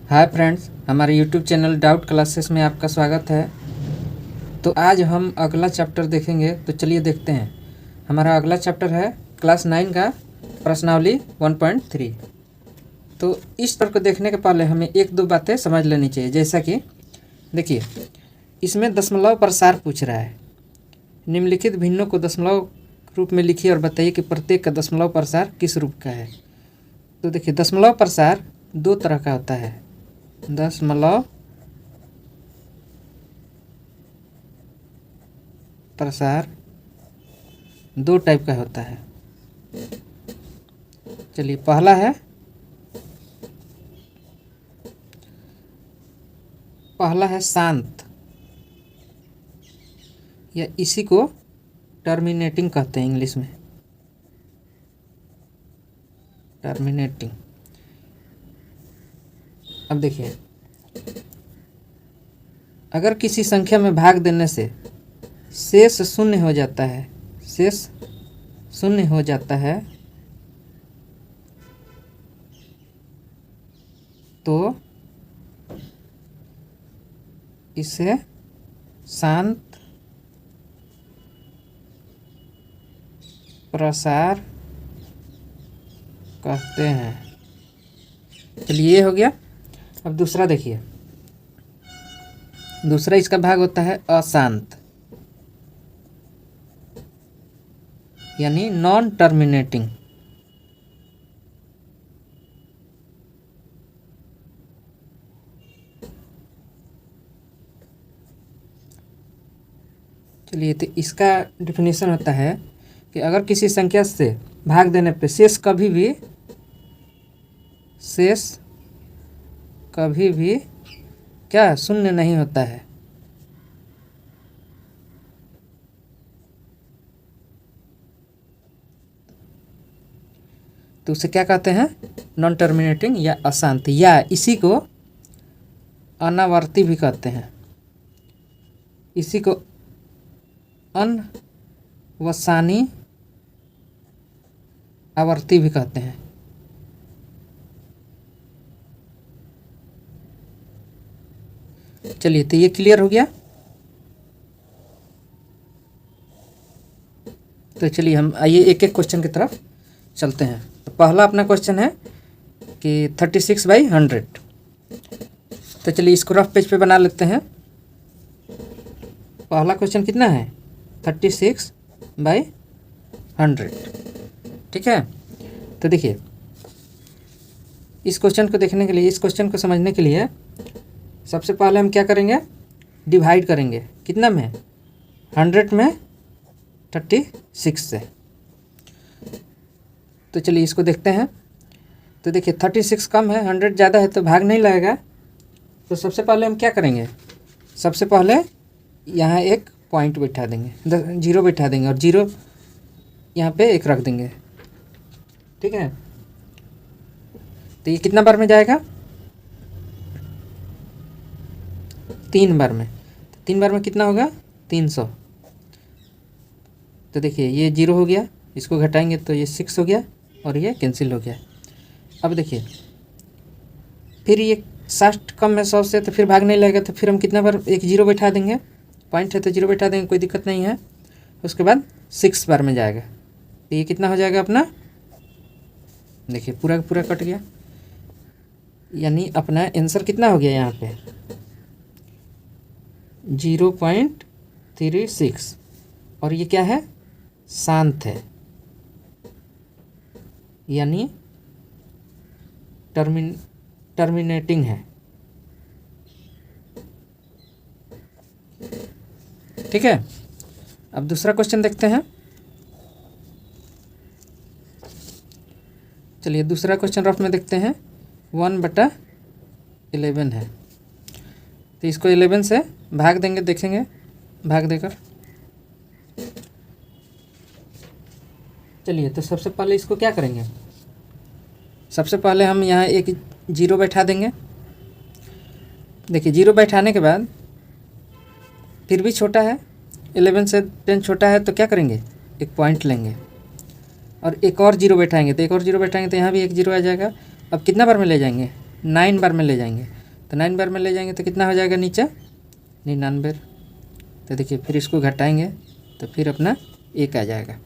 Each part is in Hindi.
हाय फ्रेंड्स, हमारे यूट्यूब चैनल डाउट क्लासेस में आपका स्वागत है। तो आज हम अगला चैप्टर देखेंगे। तो चलिए देखते हैं। हमारा अगला चैप्टर है क्लास 9 का प्रश्नावली 1.3। तो इस चैप्टर को देखने के पहले हमें एक दो बातें समझ लेनी चाहिए। जैसा कि देखिए, इसमें दशमलव प्रसार पूछ रहा है। निम्नलिखित भिन्नों को दशमलव रूप में लिखिए और बताइए कि प्रत्येक का दशमलव प्रसार किस रूप का है। तो देखिए, दशमलव प्रसार दो तरह का होता है। दशमलव प्रसार दो टाइप का होता है। चलिए, पहला है शांत, या इसी को टर्मिनेटिंग कहते हैं इंग्लिश में। टर्मिनेटिंग। अब देखिए, अगर किसी संख्या में भाग देने से शेष शून्य हो जाता है, तो इसे शांत प्रसार कहते हैं। चलिए, ये हो गया। अब दूसरा देखिए, दूसरा इसका भाग होता है अशांत, यानी नॉन टर्मिनेटिंग। चलिए, तो इसका डिफिनीशन होता है कि अगर किसी संख्या से भाग देने पे शेष कभी भी क्या शून्य नहीं होता है, तो उसे क्या कहते हैं? नॉन टर्मिनेटिंग या अशांत, या इसी को अनावर्ती भी कहते हैं। इसी को अनवसानी आवर्ती भी कहते हैं। चलिए, तो ये क्लियर हो गया। तो चलिए, हम आइए एक एक क्वेश्चन की तरफ चलते हैं। तो पहला अपना क्वेश्चन है कि 36/100। तो चलिए, इसको रफ पेज पे बना लेते हैं। पहला क्वेश्चन कितना है? 36/100। ठीक है। तो देखिए, इस क्वेश्चन को देखने के लिए, इस क्वेश्चन को समझने के लिए सबसे पहले हम क्या करेंगे? डिवाइड करेंगे। कितना में? 100 में 36 से। तो चलिए, इसको देखते हैं। तो देखिए, 36 कम है, 100 ज़्यादा है, तो भाग नहीं लगेगा। तो सबसे पहले हम क्या करेंगे? सबसे पहले यहाँ एक पॉइंट बैठा देंगे, 0 बैठा देंगे, और 0 यहाँ पे 1 रख देंगे। ठीक है। तो ये कितना बार में जाएगा? 3 बार में। 3 बार में कितना होगा? 300। तो देखिए, ये 0 हो गया, इसको घटाएंगे तो ये 6 हो गया, और ये कैंसिल हो गया। अब देखिए, फिर ये 60 कम है 100 से, तो फिर भाग नहीं लगेगा। तो फिर हम कितना बार एक 0 बैठा देंगे, पॉइंट है तो 0 बैठा देंगे, कोई दिक्कत नहीं है। उसके बाद 6 बार में जाएगा। तो ये कितना हो जाएगा अपना? देखिए, पूरा पूरा कट गया, यानी अपना आंसर कितना हो गया यहाँ पे? 0.36। और ये क्या है? शांत है, यानी टर्मिनेटिंग है। ठीक है। अब दूसरा क्वेश्चन देखते हैं। चलिए, दूसरा क्वेश्चन रफ में देखते हैं। 1/11 है, तो इसको 11 से भाग देंगे, देखेंगे भाग देकर। चलिए, तो सबसे पहले इसको क्या करेंगे? सबसे पहले हम यहाँ एक 0 बैठा देंगे। देखिए, 0 बैठाने के बाद फिर भी छोटा है, 11 से 10 छोटा है, तो क्या करेंगे? एक पॉइंट लेंगे और एक और जीरो बैठाएंगे, तो एक और जीरो बैठाएंगे तो यहाँ भी एक जीरो आ जाएगा। अब कितना बार में ले जाएंगे? 9 बार में ले जाएंगे। तो 9 बार में ले जाएंगे तो कितना हो जाएगा नीचे 99। तो देखिए फिर इसको घटाएंगे तो फिर अपना 1 आ जाएगा।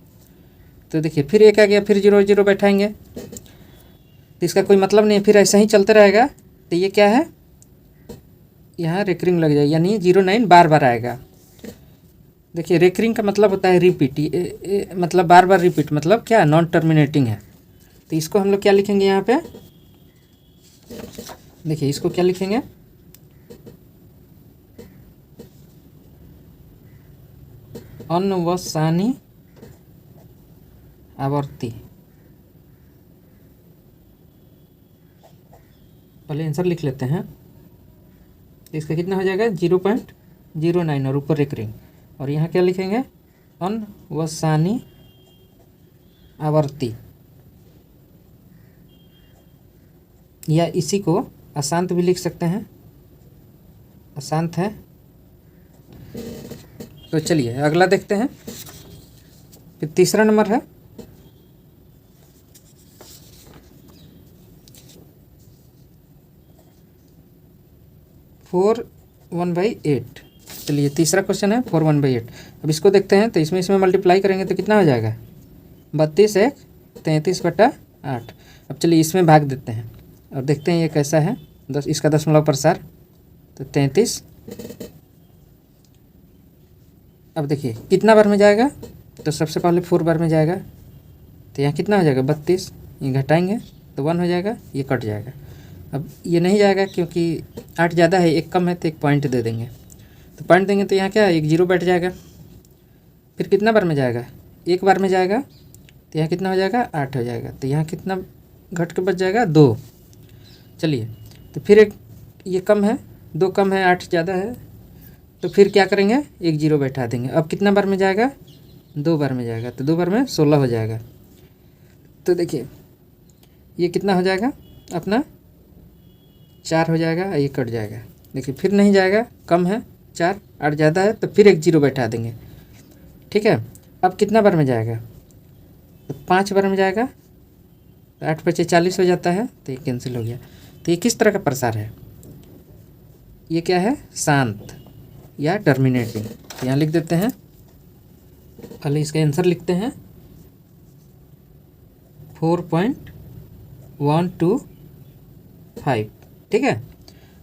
तो देखिए फिर 1 आ गया, फिर 0 0 बैठाएंगे तो इसका कोई मतलब नहीं है, फिर ऐसा ही चलते रहेगा। तो ये क्या है, यहाँ रेकरिंग लग जाएगी, यानी 09 बार बार आएगा। देखिए रेकरिंग का मतलब होता है रिपीट, मतलब बार बार रिपीट, मतलब क्या नॉन टर्मिनेटिंग है। तो इसको हम लोग क्या लिखेंगे यहाँ पे, देखिए इसको क्या लिखेंगे, अनवसानी आवर्ती। पहले आंसर लिख लेते हैं। इसका कितना हो जाएगा 0.09 और ऊपर रेकरिंग, और यहाँ क्या लिखेंगे अनवसानी आवर्ती, या इसी को अशांत भी लिख सकते हैं, अशांत है। तो चलिए अगला देखते हैं। फिर तीसरा नंबर है 4 1/8। चलिए तीसरा क्वेश्चन है 4 1/8। अब इसको देखते हैं। तो इसमें मल्टीप्लाई करेंगे तो कितना हो जाएगा 32 1 33/8। अब चलिए इसमें भाग देते हैं और देखते हैं ये कैसा है, इसका दशमलव प्रसार। तो 33। अब देखिए कितना बार में जाएगा, तो सबसे पहले 4 बार में जाएगा। तो यहाँ कितना हो जाएगा 32, ये घटाएंगे तो 1 हो जाएगा, ये कट जाएगा। अब ये नहीं जाएगा क्योंकि 8 ज़्यादा है, 1 कम है, तो 1 पॉइंट दे देंगे। तो पॉइंट देंगे तो यहाँ क्या है 1 0 बैठ जाएगा। फिर कितना बार में जाएगा 1 बार में जाएगा, तो यहाँ कितना हो जाएगा 8 हो जाएगा। तो यहाँ कितना घट के बच जाएगा 2। चलिए तो फिर ये कम है, 2 कम है, 8 ज़्यादा है, तो फिर क्या करेंगे 1 0 बैठा देंगे। अब कितना बार में जाएगा 2 बार में जाएगा, तो 2 बार में 16 हो जाएगा। तो देखिए ये कितना हो जाएगा अपना 4 हो जाएगा, ये कट जाएगा। देखिए फिर नहीं जाएगा, कम है 4, 8 ज़्यादा है, तो फिर 1 0 बैठा देंगे। ठीक है, अब कितना बार में जाएगा, तो 5 बार में जाएगा, तो 8 5 40 हो जाता है, तो ये कैंसिल हो गया। तो ये किस तरह का प्रसार है, ये क्या है शांत या टर्मिनेटिंग। तो यहाँ लिख देते हैं, पहले इसका आंसर लिखते हैं 4.125। ठीक है,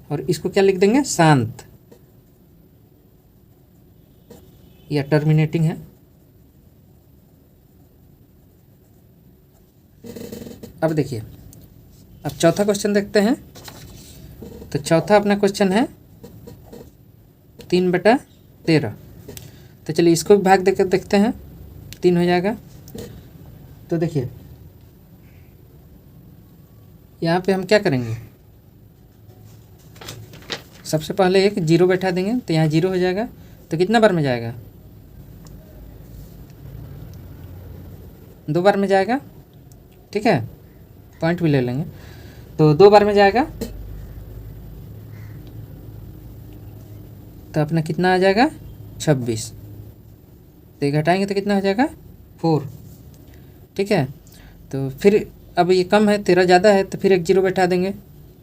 और इसको क्या लिख देंगे शांत या टर्मिनेटिंग है। अब देखिए अब चौथा क्वेश्चन देखते हैं। तो चौथा अपना क्वेश्चन है 3/13। तो चलिए इसको भी भाग देकर देखते हैं, 3 हो जाएगा। तो देखिए यहाँ पे हम क्या करेंगे, सबसे पहले एक 0 बैठा देंगे, तो यहाँ 0 हो जाएगा। तो कितना बार में जाएगा 2 बार में जाएगा। ठीक है, पॉइंट भी ले लेंगे, तो 2 बार में जाएगा। तो अपना कितना आ जाएगा 26। तो घटाएंगे तो कितना हो जाएगा 4। ठीक है, तो फिर अब ये कम है, 13 ज़्यादा है, तो फिर 1 0 बैठा देंगे।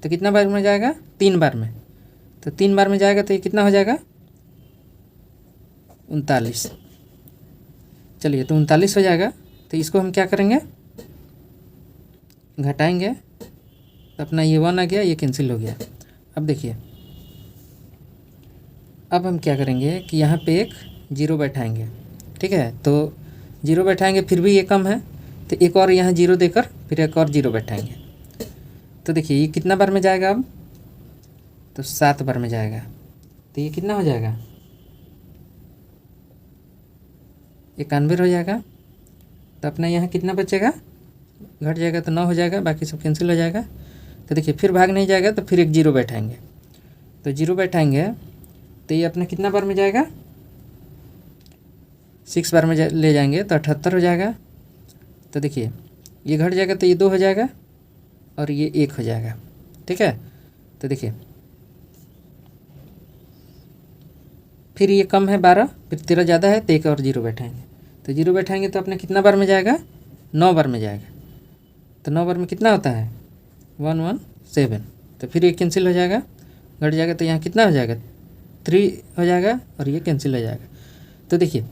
तो कितना बार में जाएगा 3 बार में। तो 3 बार में जाएगा तो ये कितना हो जाएगा 39। चलिए तो 39 हो जाएगा। तो इसको हम क्या करेंगे घटाएंगे, तो अपना ये 1 आ गया, ये कैंसिल हो गया। अब देखिए अब हम क्या करेंगे कि यहाँ पे एक 0 बैठाएंगे। ठीक है, तो 0 बैठाएंगे, फिर भी ये कम है, तो एक और यहाँ 0 देकर फिर एक और 0 बैठाएंगे। तो देखिए ये कितना बार में जाएगा अब, तो 7 बार में जाएगा। तो ये कितना हो जाएगा 91 हो जाएगा। तो अपना यहाँ कितना बचेगा, घट जाएगा तो 9 हो जाएगा, बाकी सब कैंसिल हो जाएगा। तो देखिए फिर भाग नहीं जाएगा, तो फिर एक 0 बैठाएंगे। तो 0 बैठाएंगे तो ये अपना कितना बार में जाएगा 6 बार में ले जाएंगे, तो 78 हो जाएगा। तो देखिए ये घट जाएगा, तो ये 2 हो जाएगा और ये 1 हो जाएगा। ठीक है, तो देखिए फिर ये कम है 12, फिर 13 ज़्यादा है, तो एक और 0 बैठाएंगे। तो 0 बैठाएंगे तो अपने कितना बार में जाएगा 9 बार में जाएगा। तो 9 बार में कितना होता है 117। तो फिर ये कैंसिल हो जाएगा, घट जाएगा तो यहाँ कितना हो जाएगा 3 हो जाएगा और ये कैंसिल हो जाएगा। तो देखिए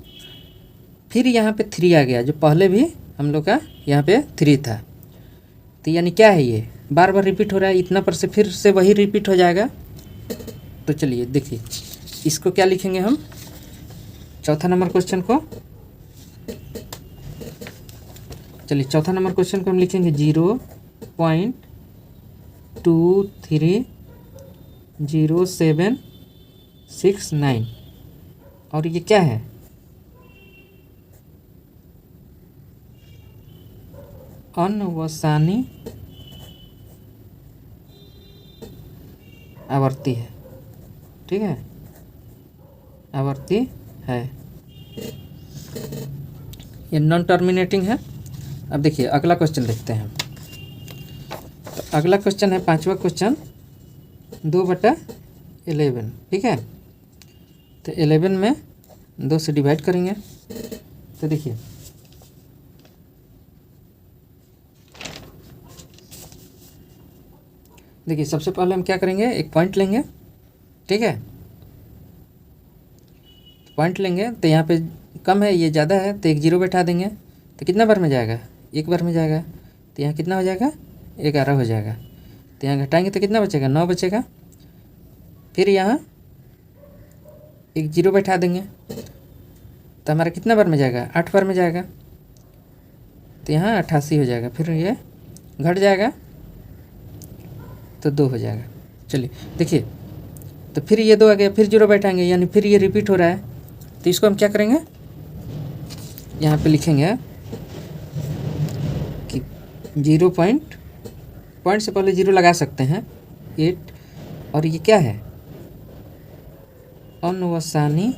फिर यहाँ पे 3 आ गया, जो पहले भी हम लोग का यहाँ पे 3 था। तो यानी क्या है, ये बार बार रिपीट हो रहा है, इतना पर से फिर से वही रिपीट हो जाएगा। तो चलिए देखिए इसको क्या लिखेंगे हम, चौथा नंबर क्वेश्चन को। चलिए चौथा नंबर क्वेश्चन को हम लिखेंगे 0.230769 और ये क्या है, अनवसानी आवर्ती है। ठीक है, आवर्ती है, ये नॉन टर्मिनेटिंग है। अब देखिए अगला क्वेश्चन देखते हैं। तो अगला क्वेश्चन है 5वां क्वेश्चन 2/11। ठीक है, तो 11 में 2 से डिवाइड करेंगे। तो देखिए सबसे पहले हम क्या करेंगे, एक पॉइंट लेंगे। ठीक है, पॉइंट लेंगे तो यहाँ पे कम है, ये ज़्यादा है, तो एक 0 बैठा देंगे। तो कितना बार में जाएगा, एक बार में जाएगा। तो यहाँ कितना हो जाएगा, 11 हो जाएगा। तो यहाँ घटाएंगे तो कितना बचेगा, 9 बचेगा। फिर यहाँ एक 0 बैठा देंगे तो हमारा कितना बार में जाएगा, 8 बार में जाएगा। तो यहाँ 88 हो जाएगा। फिर ये घट जाएगा तो 2 हो जाएगा। चलिए देखिए, तो फिर ये 2 आ गया, फिर 0 बैठाएंगे, यानी फिर ये रिपीट हो रहा है। तो इसको हम क्या करेंगे, यहाँ पे लिखेंगे कि 0 पॉइंट से पहले 0 लगा सकते हैं 8, और ये क्या है, अनवसानी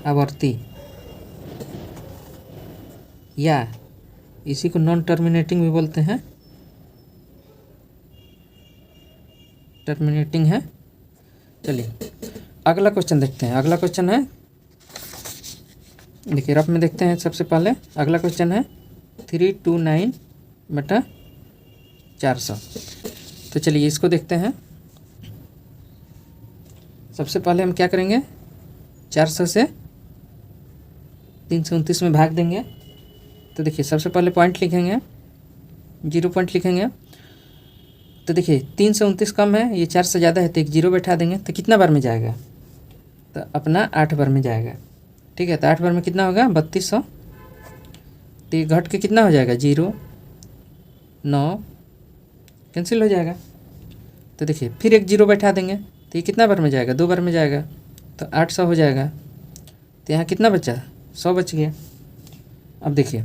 आवर्ती, या इसी को नॉन टर्मिनेटिंग भी बोलते हैं, टर्मिनेटिंग है। चलिए अगला क्वेश्चन देखते हैं। अगला क्वेश्चन है, देखिए रफ में देखते हैं। सबसे पहले अगला क्वेश्चन है 329/400। तो चलिए इसको देखते हैं। सबसे पहले हम क्या करेंगे, 400 से 329 में भाग देंगे। तो देखिए सबसे पहले पॉइंट लिखेंगे, 0 पॉइंट लिखेंगे। तो देखिए 329 कम है, ये 4 से ज़्यादा है, तो एक 0 बैठा देंगे। तो कितना बार में जाएगा, तो अपना 8 बार में जाएगा। ठीक है, तो 8 बार में कितना होगा, 3200। तो ये घट के कितना हो जाएगा, 0, 9, कैंसिल हो जाएगा। तो देखिए फिर एक 0 बैठा देंगे। तो ये कितना बार में जाएगा, 2 बार में जाएगा, तो 800 हो जाएगा। तो यहाँ कितना बचा, 100 बच गया। अब देखिए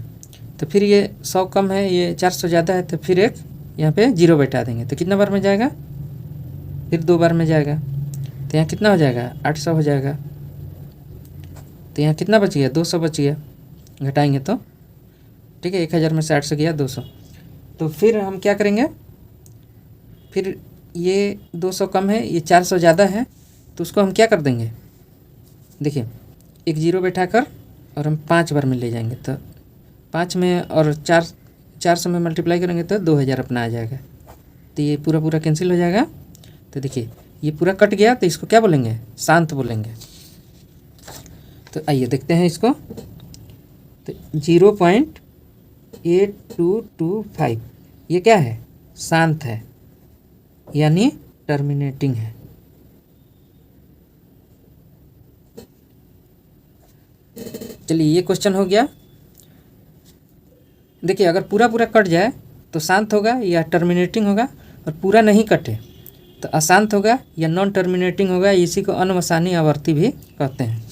तो फिर ये 100 कम है, ये 400 ज़्यादा है, तो फिर एक यहाँ पे 0 बैठा देंगे। तो कितना बार में जाएगा, फिर 2 बार में जाएगा। तो यहाँ कितना हो जाएगा, 800 हो जाएगा। तो यहाँ कितना बच गया, 200 बच गया, घटाएंगे तो। ठीक है, 1000 में से 800 गया 200। तो फिर हम क्या करेंगे, फिर ये 200 कम है, ये 400 ज़्यादा है, तो उसको हम क्या कर देंगे, देखिए एक 0 बैठा कर और हम 5 बार में ले जाएंगे। तो 5 में और 400 में मल्टीप्लाई करेंगे तो 2000 अपना आ जाएगा। तो ये पूरा कैंसिल हो जाएगा। तो देखिए ये पूरा कट गया, तो इसको क्या बोलेंगे, शांत बोलेंगे। तो आइए देखते हैं इसको। तो 0.8225 ये क्या है, शांत है, यानी टर्मिनेटिंग है। चलिए ये क्वेश्चन हो गया। देखिए अगर पूरा कट जाए तो शांत होगा या टर्मिनेटिंग होगा, और पूरा नहीं कटे तो अशांत होगा या नॉन टर्मिनेटिंग होगा। इसी को अनवसानी आवर्ती भी कहते हैं।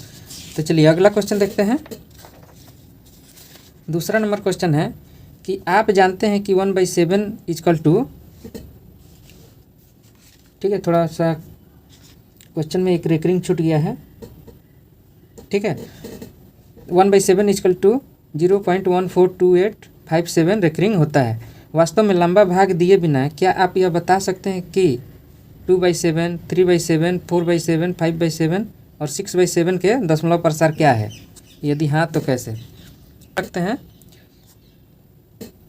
तो चलिए अगला क्वेश्चन देखते हैं। दूसरा नंबर क्वेश्चन है कि आप जानते हैं कि 1/7 = ठीक है, थोड़ा सा क्वेश्चन में एक रेकरिंग छूट गया है। ठीक है, 1/7 = 0.142857 रेकरिंग होता है। वास्तव में लंबा भाग दिए बिना क्या आप यह बता सकते हैं कि 2/7, 3/7, 4/7, 5/7 और 6/7 के दशमलव प्रसार क्या है? यदि हाँ तो कैसे सकते हैं,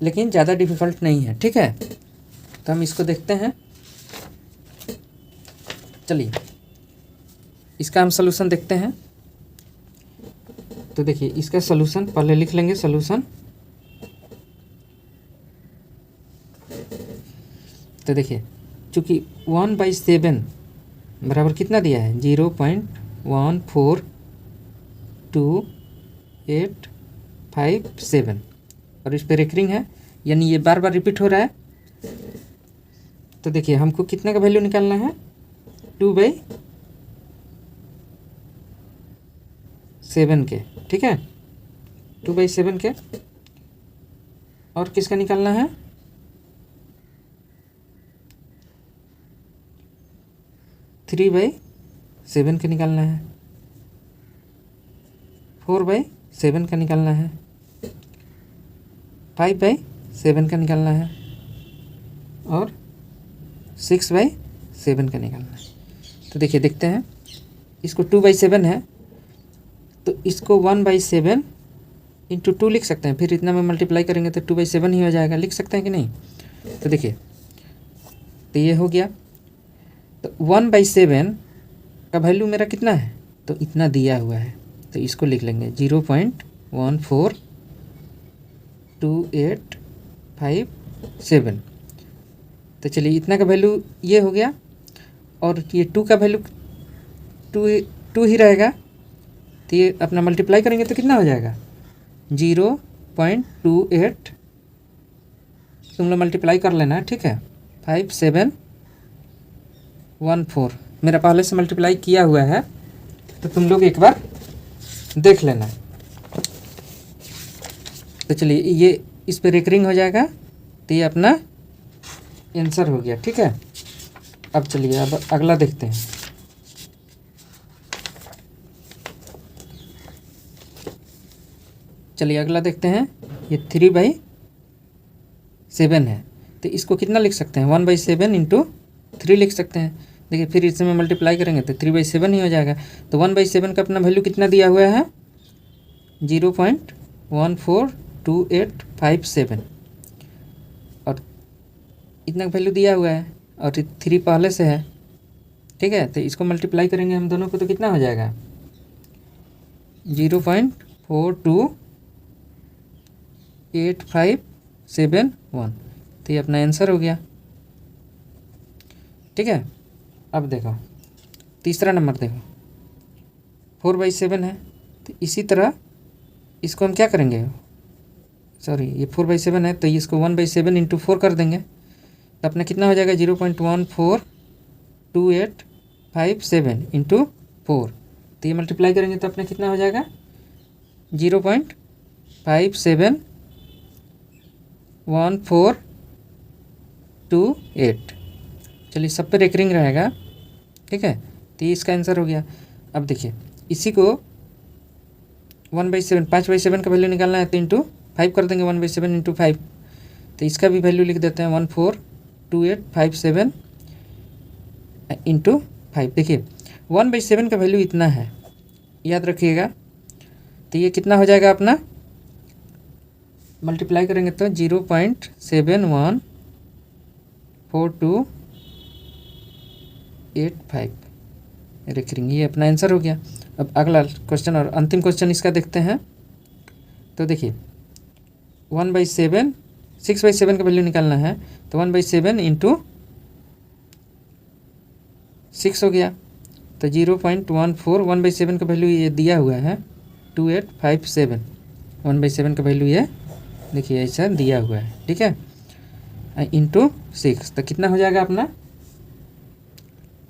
लेकिन ज़्यादा डिफ़िकल्ट नहीं है। ठीक है, तो हम इसको देखते हैं। चलिए इसका हम सलूशन देखते हैं। तो देखिए इसका सलूशन पहले लिख लेंगे। सलूशन तो देखिए चूँकि 1/7 बराबर कितना दिया है 0.142857 और इस पर रेकरिंग है, यानी ये बार बार रिपीट हो रहा है। तो देखिए हमको कितने का वैल्यू निकालना है 2/7 के, ठीक है 2/7 के। और किसका निकालना है 3/7 का निकालना है, 4/7 का निकालना है, 5/7 का निकालना है और 6/7 का निकालना है। तो देखिए देखते हैं, इसको 2/7 है तो इसको 1/7 इंटू 2 लिख सकते हैं, फिर इतना में मल्टीप्लाई करेंगे तो 2/7 ही हो जाएगा, लिख सकते हैं कि नहीं। तो देखिए तो ये हो गया। तो 1/7 का वैल्यू मेरा कितना है, तो इतना दिया हुआ है, तो इसको लिख लेंगे 0.142857। तो चलिए इतना का वैल्यू ये हो गया और ये 2 का वैल्यू 2 ही रहेगा, तो ये अपना मल्टीप्लाई करेंगे तो कितना हो जाएगा 0.28, तुम लोग मल्टीप्लाई कर लेना, ठीक है 5714 मेरा पहले से मल्टीप्लाई किया हुआ है, तो तुम लोग एक बार देख लेना। तो चलिए ये इस पर रेकरिंग हो जाएगा, तो ये अपना आंसर हो गया, ठीक है। अब चलिए अब अगला देखते हैं। चलिए अगला देखते हैं, ये 3/7 है, तो इसको कितना लिख सकते हैं 1/7 इंटू 3 लिख सकते हैं। देखिए फिर इसमें मल्टीप्लाई करेंगे तो 3/7 ही हो जाएगा। तो 1/7 का अपना वैल्यू कितना दिया हुआ है 0.142857 और इतना वैल्यू दिया हुआ है और 3 पहले से है, ठीक है। तो इसको मल्टीप्लाई करेंगे हम दोनों को तो कितना हो जाएगा 0.428571, तो ये अपना आंसर हो गया, ठीक है। अब देखो तीसरा नंबर देखो 4/7 है, तो इसी तरह इसको हम क्या करेंगे, सॉरी ये 4/7 है तो इसको 1/7 इंटू 4 कर देंगे, तो अपना कितना हो जाएगा 0.142857 इंटू 4, तो ये मल्टीप्लाई करेंगे तो अपना कितना हो जाएगा 0.571428। चलिए सब पे रेकरिंग रहेगा, ठीक है। तो ये इसका आंसर हो गया। अब देखिए इसी को 1/7 5/7 का वैल्यू निकालना है तो इंटू 5 कर देंगे, 1/7 इंटू 5, तो इसका भी वैल्यू लिख देते हैं 142857 इंटू 5। देखिए 1/7 का वैल्यू इतना है, याद रखिएगा। तो ये कितना हो जाएगा अपना, मल्टीप्लाई करेंगे तो 0.714285 रेकरिंग, ये अपना आंसर हो गया। अब अगला क्वेश्चन और अंतिम क्वेश्चन इसका देखते हैं। तो देखिए 1/7 6/7 का वैल्यू निकालना है, तो 1/7 इंटू 6 हो गया, तो 0.14 1/7 का वैल्यू ये दिया हुआ है 2857, 1/7 का वैल्यू ये देखिए ऐसा दिया हुआ है, ठीक है इंटू 6, तो कितना हो जाएगा अपना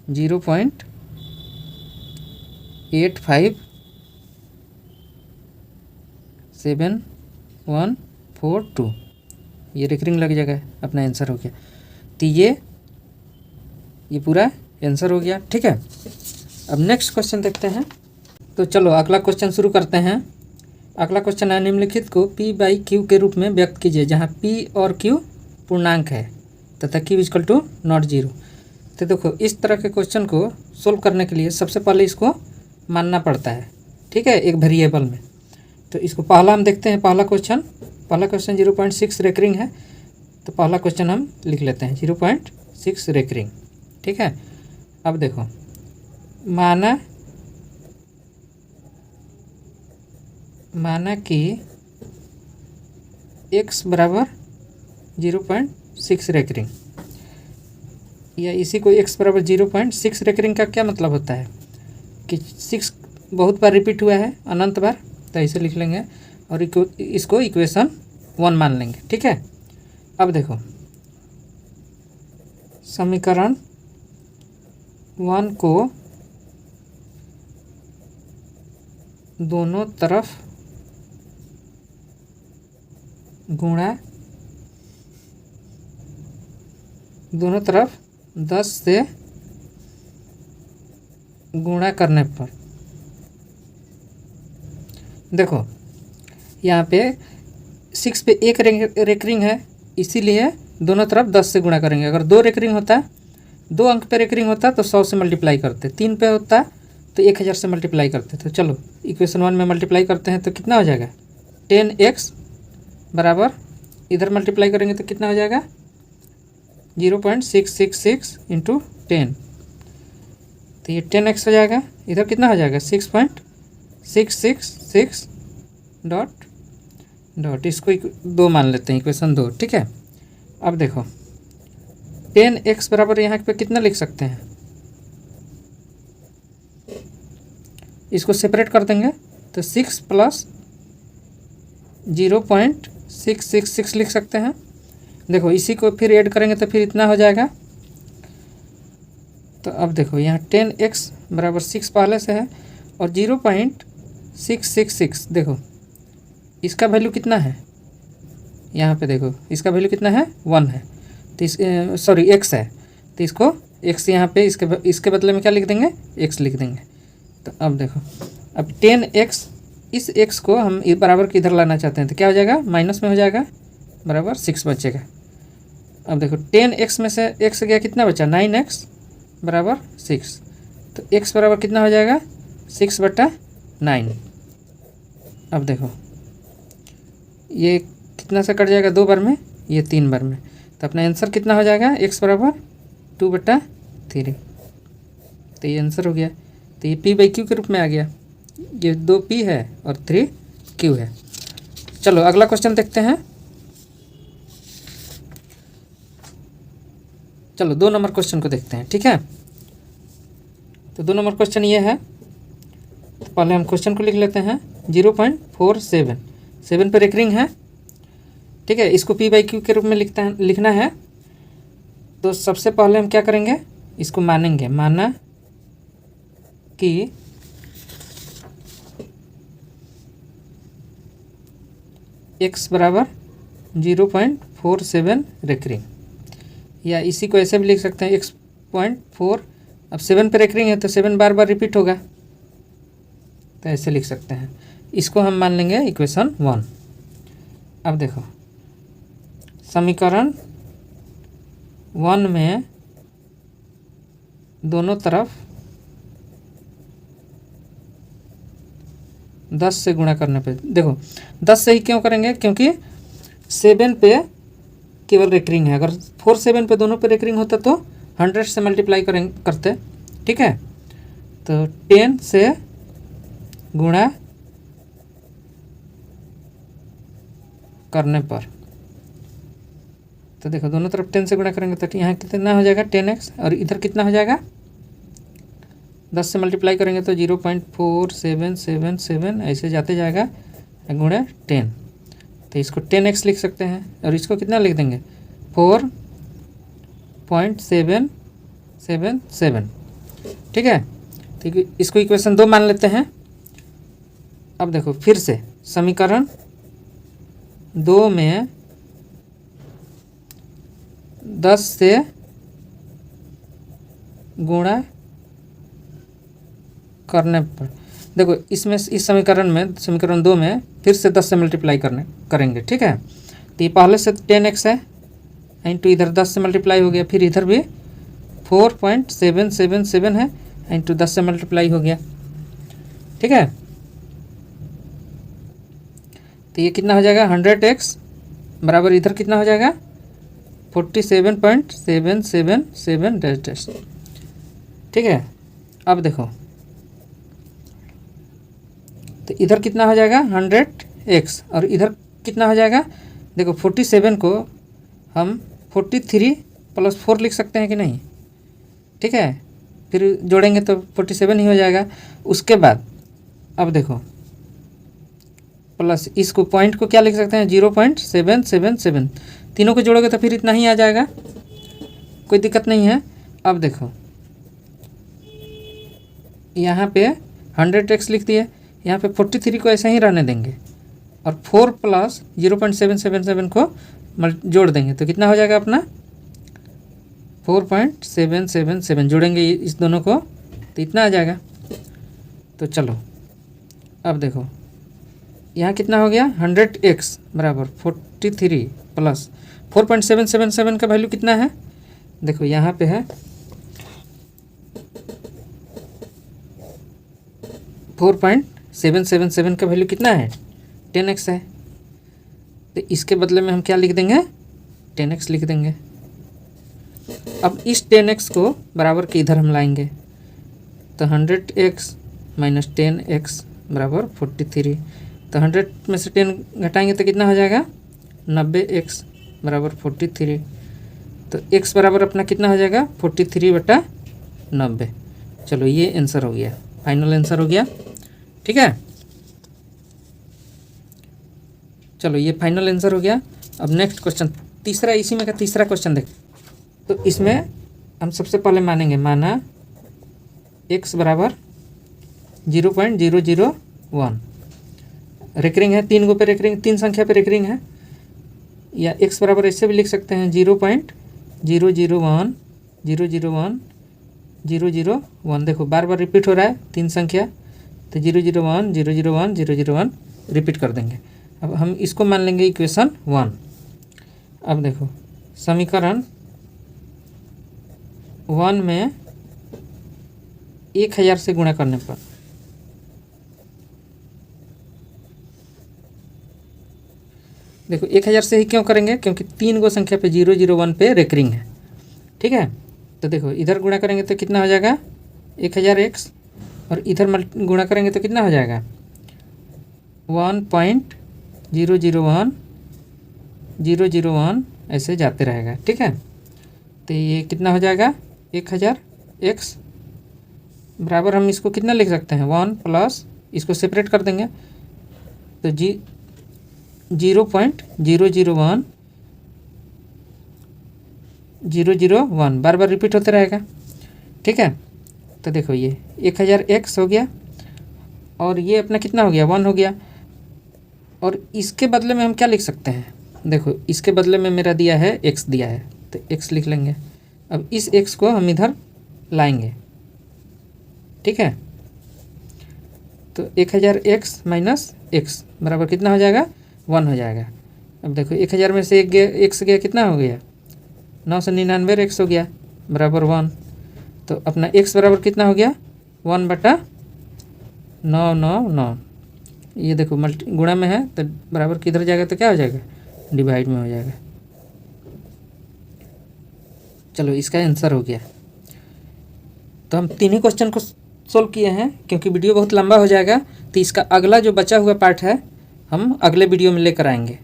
0.857142, ये रेकरिंग लग जाएगा, अपना आंसर हो गया। तो ये पूरा आंसर हो गया, ठीक है। अब नेक्स्ट क्वेश्चन देखते हैं। तो चलो अगला क्वेश्चन शुरू करते हैं। अगला क्वेश्चन है निम्नलिखित को P/Q के रूप में व्यक्त कीजिए, जहाँ P और Q पूर्णांक है तथा Q = नॉट 0। तो देखो इस तरह के क्वेश्चन को सोल्व करने के लिए सबसे पहले इसको मानना पड़ता है, ठीक है, एक वेरिएबल में। तो इसको पहला हम देखते हैं, पहला क्वेश्चन 0.6 रेकरिंग है, तो पहला क्वेश्चन हम लिख लेते हैं 0.6 रेकरिंग, ठीक है। अब देखो माना कि x बराबर 0.6 रेकरिंग, या इसी को x बराबर 0.6 रेकरिंग का क्या मतलब होता है कि 6 बहुत बार रिपीट हुआ है, अनंत बार, तो ऐसे लिख लेंगे और इसको इक्वेशन 1 मान लेंगे। ठीक है, अब देखो समीकरण 1 को दोनों तरफ गुणा, दोनों तरफ 10 से गुणा करने पर, देखो यहाँ पे 6 पे एक रेकरिंग है, इसीलिए दोनों तरफ 10 से गुणा करेंगे। अगर 2 रेकरिंग होता, 2 अंक पे रेकरिंग होता तो 100 से मल्टीप्लाई करते, 3 पे होता तो 1000 से मल्टीप्लाई करते। तो चलो इक्वेशन 1 में मल्टीप्लाई करते हैं तो कितना हो जाएगा 10x बराबर, इधर मल्टीप्लाई करेंगे तो कितना हो जाएगा 0.666 इंटू 10, तो ये 10x हो जाएगा। इधर कितना हो जाएगा 6.666 डॉट इसको 2 मान लेते हैं, इक्वेशन 2। ठीक है, अब देखो 10x बराबर यहाँ पे कितना लिख सकते हैं, इसको सेपरेट कर देंगे तो 6 प्लस 0.666 लिख सकते हैं। देखो इसी को फिर ऐड करेंगे तो फिर इतना हो जाएगा। तो अब देखो यहाँ 10x बराबर 6 पहले से है और 0.666, देखो इसका वैल्यू कितना है, यहाँ पे देखो इसका वैल्यू कितना है 1 है, तो सॉरी x है, तो इसको x यहाँ पे इसके बदले में क्या लिख देंगे x लिख देंगे। तो अब देखो अब 10x, इस x को हम बराबर के इधर लाना चाहते हैं तो क्या हो जाएगा माइनस में हो जाएगा, बराबर 6 बचेगा। अब देखो 10x में से x गया, कितना बचा 9x बराबर 6, तो x बराबर कितना हो जाएगा 6/9। अब देखो ये कितना से कट जाएगा 2 बार में, ये 3 बार में, तो अपना आंसर कितना हो जाएगा x बराबर 2/3। तो ये आंसर हो गया। तो ये p/q के रूप में आ गया, ये 2p है और 3q है। चलो अगला क्वेश्चन देखते हैं। चलो 2 नंबर क्वेश्चन को देखते हैं। ठीक है, तो 2 नंबर क्वेश्चन ये है, तो पहले हम क्वेश्चन को लिख लेते हैं। 0.47 7 पे रेकरिंग है। ठीक है, इसको p/q के रूप में लिखना है। तो सबसे पहले हम क्या करेंगे, इसको मानेंगे, माना कि x बराबर 0.47 रेकरिंग, या इसी को ऐसे भी लिख सकते हैं x.4। अब 7 पे रेकरिंग है तो 7 बार बार रिपीट होगा, तो ऐसे लिख सकते हैं। इसको हम मान लेंगे इक्वेशन 1। अब देखो समीकरण 1 में दोनों तरफ 10 से गुणा करने पे, देखो 10 से ही क्यों करेंगे, क्योंकि 7 पे केवल रेकरिंग है। अगर 4 7 पे दोनों पे रेकरिंग होता तो 100 से मल्टीप्लाई करते। ठीक है, तो 10 से गुणा करने पर, तो देखो दोनों तरफ 10 से गुणा करेंगे तो यहाँ कितना हो जाएगा 10x, और इधर कितना हो जाएगा 10 से मल्टीप्लाई करेंगे तो 0.4777 ऐसे जाते जाएगा गुणा 10, तो इसको 10x लिख सकते हैं। और इसको कितना लिख देंगे 4.777। ठीक है, ठीक है, इसको इक्वेशन 2 मान लेते हैं। अब देखो फिर से समीकरण 2 में 10 से गुणा करने पर, देखो इसमें इस समीकरण में, समीकरण 2 में फिर से 10 से मल्टीप्लाई करेंगे। ठीक है, तो ये पहले से 10x है इंटू इधर 10 से मल्टीप्लाई हो गया, फिर इधर भी 4.777 है इंटू 10 से मल्टीप्लाई हो गया। ठीक है, तो ये कितना हो जाएगा 100x बराबर इधर कितना हो जाएगा 47.777 डैश। ठीक है, अब देखो, तो इधर कितना हो जाएगा 100x और इधर कितना हो जाएगा, देखो 47 को हम 43 + 4 लिख सकते हैं कि नहीं, ठीक है, फिर जोड़ेंगे तो 47 ही हो जाएगा। उसके बाद अब देखो प्लस इसको पॉइंट को क्या लिख सकते हैं 0.777, तीनों को जोड़ोगे तो फिर इतना ही आ जाएगा, कोई दिक्कत नहीं है। अब देखो यहाँ पे 100x लिख दिए, यहाँ पे 43 को ऐसे ही रहने देंगे और 4 + 0.777 को जोड़ देंगे तो कितना हो जाएगा अपना 4.777, जोड़ेंगे इस दोनों को तो इतना आ जाएगा। तो चलो अब देखो यहाँ कितना हो गया 100x बराबर 43 + 4.777 का वैल्यू कितना है, देखो यहाँ पे है 4.777 का वैल्यू कितना है 10x है, तो इसके बदले में हम क्या लिख देंगे 10x लिख देंगे। अब इस 10x को बराबर के इधर हम लाएंगे तो 100x - 10x बराबर 43, तो 100 में से 10 घटाएंगे तो कितना हो जाएगा 90x बराबर 43, तो x बराबर अपना कितना हो जाएगा 43/90। चलो ये आंसर हो गया, फाइनल आंसर हो गया, ठीक है। चलो ये फाइनल आंसर हो गया। अब नेक्स्ट क्वेश्चन, तीसरा, इसी में का तीसरा क्वेश्चन देख। तो इसमें हम सबसे पहले मानेंगे, माना x बराबर 0.001 रेकरिंग है, 3 गो पे रेकरिंग, 3 संख्या पे रेकरिंग है, या x बराबर ऐसे भी लिख सकते हैं 0.001 001 001। देखो बार बार रिपीट हो रहा है 3 संख्या, तो 001 001 001 रिपीट कर देंगे। अब हम इसको मान लेंगे इक्वेशन 1। अब देखो समीकरण 1 में 1000 से गुणा करने पर देखो 1000 से ही क्यों करेंगे, क्योंकि 3 गो संख्या पे 001 पे रेकरिंग है, ठीक है। तो देखो इधर गुणा करेंगे तो कितना हो जाएगा 1000x और इधर गुणा करेंगे तो कितना हो जाएगा 1.001 001 ऐसे जाते रहेगा, ठीक है। तो ये कितना हो जाएगा 1000x बराबर, हम इसको कितना लिख सकते हैं 1 प्लस इसको सेपरेट कर देंगे तो 0.001 001 बार बार रिपीट होते रहेगा, ठीक है। तो देखो ये 1000x हो गया और ये अपना कितना हो गया 1 हो गया, और इसके बदले में हम क्या लिख सकते हैं, देखो इसके बदले में मेरा दिया है x दिया है तो x लिख लेंगे। अब इस x को हम इधर लाएंगे, ठीक है। तो 1000x माइनस x बराबर कितना हो जाएगा 1 हो जाएगा। अब देखो 1000 में से x गया कितना हो गया 999 x हो गया बराबर 1, तो अपना x बराबर कितना हो गया 1/999। ये देखो गुणा में है तो बराबर किधर जाएगा तो क्या हो जाएगा डिवाइड में हो जाएगा। चलो इसका आंसर हो गया। तो हम 3 ही क्वेश्चन को सोल्व किए हैं, क्योंकि वीडियो बहुत लंबा हो जाएगा तो इसका अगला जो बचा हुआ पार्ट है हम अगले वीडियो में लेकर आएंगे।